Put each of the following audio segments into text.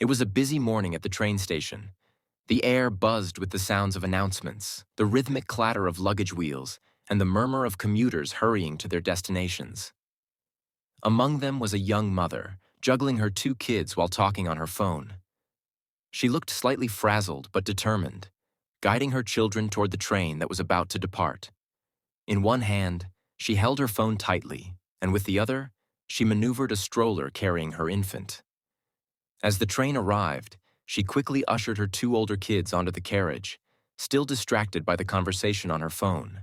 It was a busy morning at the train station. The air buzzed with the sounds of announcements, the rhythmic clatter of luggage wheels, and the murmur of commuters hurrying to their destinations. Among them was a young mother, juggling her two kids while talking on her phone. She looked slightly frazzled but determined, guiding her children toward the train that was about to depart. In one hand, she held her phone tightly, and with the other, she maneuvered a stroller carrying her infant. As the train arrived, she quickly ushered her two older kids onto the carriage, still distracted by the conversation on her phone.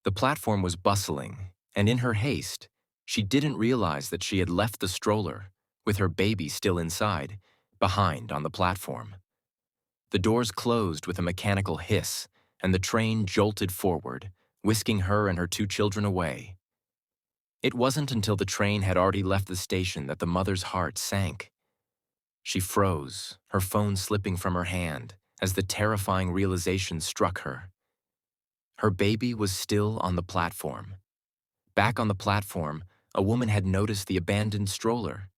The platform was bustling, and in her haste, she didn't realize that she had left the stroller, with her baby still inside, behind on the platform. The doors closed with a mechanical hiss, and the train jolted forward, whisking her and her two children away. It wasn't until the train had already left the station that the mother's heart sank. She froze, her phone slipping from her hand as the terrifying realization struck her. Her baby was still on the platform. Back on the platform, a woman had noticed the abandoned stroller.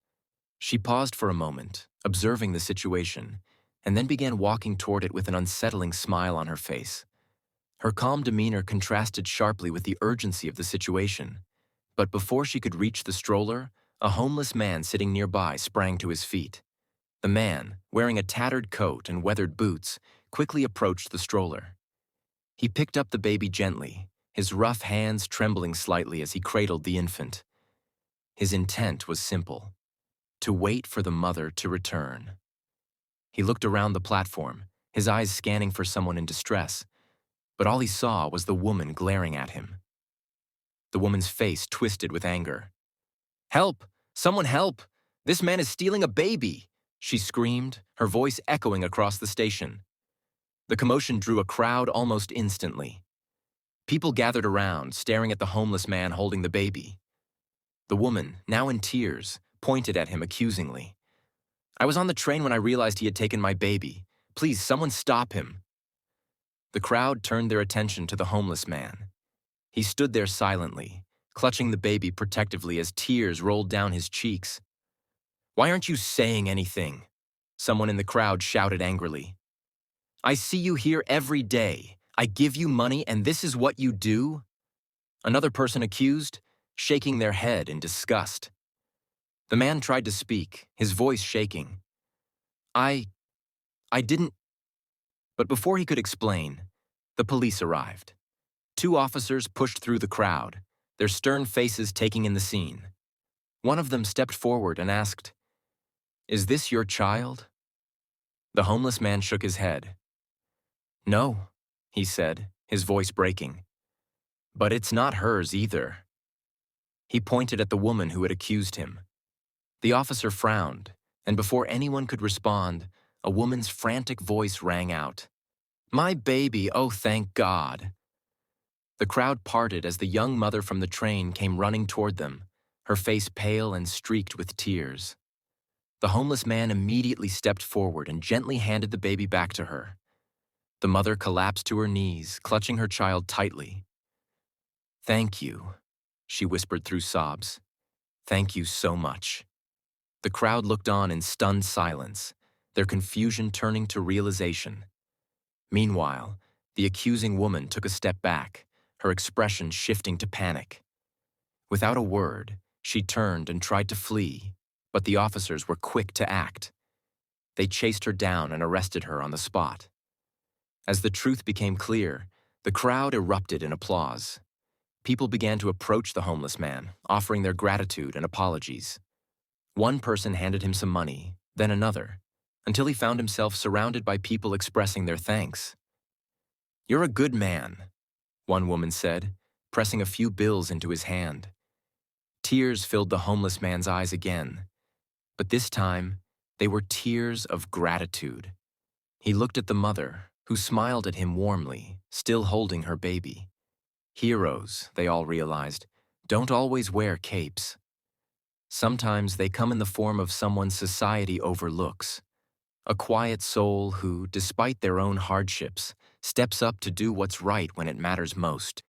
She paused for a moment, observing the situation, and then began walking toward it with an unsettling smile on her face. Her calm demeanor contrasted sharply with the urgency of the situation. But before she could reach the stroller, a homeless man sitting nearby sprang to his feet. The man, wearing a tattered coat and weathered boots, quickly approached the stroller. He picked up the baby gently, his rough hands trembling slightly as he cradled the infant. His intent was simple: to wait for the mother to return. He looked around the platform, his eyes scanning for someone in distress, but all he saw was the woman glaring at him. The woman's face twisted with anger. "Help! Someone help! This man is stealing a baby!" she screamed, her voice echoing across the station. The commotion drew a crowd almost instantly. People gathered around, staring at the homeless man holding the baby. The woman, now in tears, pointed at him accusingly. "I was on the train when I realized he had taken my baby. Please, someone stop him." The crowd turned their attention to the homeless man. He stood there silently, clutching the baby protectively as tears rolled down his cheeks. "Why aren't you saying anything?" someone in the crowd shouted angrily. "I see you here every day. I give you money and this is what you do?" Another person accused, shaking their head in disgust. The man tried to speak, his voice shaking. I didn't..." But before he could explain, the police arrived. Two officers pushed through the crowd, their stern faces taking in the scene. One of them stepped forward and asked, "Is this your child?" The homeless man shook his head. "No," he said, his voice breaking. "But it's not hers either." He pointed at the woman who had accused him. The officer frowned, and before anyone could respond, a woman's frantic voice rang out. "My baby, oh thank God." The crowd parted as the young mother from the train came running toward them, her face pale and streaked with tears. The homeless man immediately stepped forward and gently handed the baby back to her. The mother collapsed to her knees, clutching her child tightly. "Thank you," she whispered through sobs. "Thank you so much." The crowd looked on in stunned silence, their confusion turning to realization. Meanwhile, the accusing woman took a step back, her expression shifting to panic. Without a word, she turned and tried to flee, but the officers were quick to act. They chased her down and arrested her on the spot. As the truth became clear, the crowd erupted in applause. People began to approach the homeless man, offering their gratitude and apologies. One person handed him some money, then another, until he found himself surrounded by people expressing their thanks. "You're a good man," one woman said, pressing a few bills into his hand. Tears filled the homeless man's eyes again, but this time they were tears of gratitude. He looked at the mother, who smiled at him warmly, still holding her baby. Heroes, they all realized, don't always wear capes. Sometimes they come in the form of someone society overlooks. A quiet soul who, despite their own hardships, steps up to do what's right when it matters most.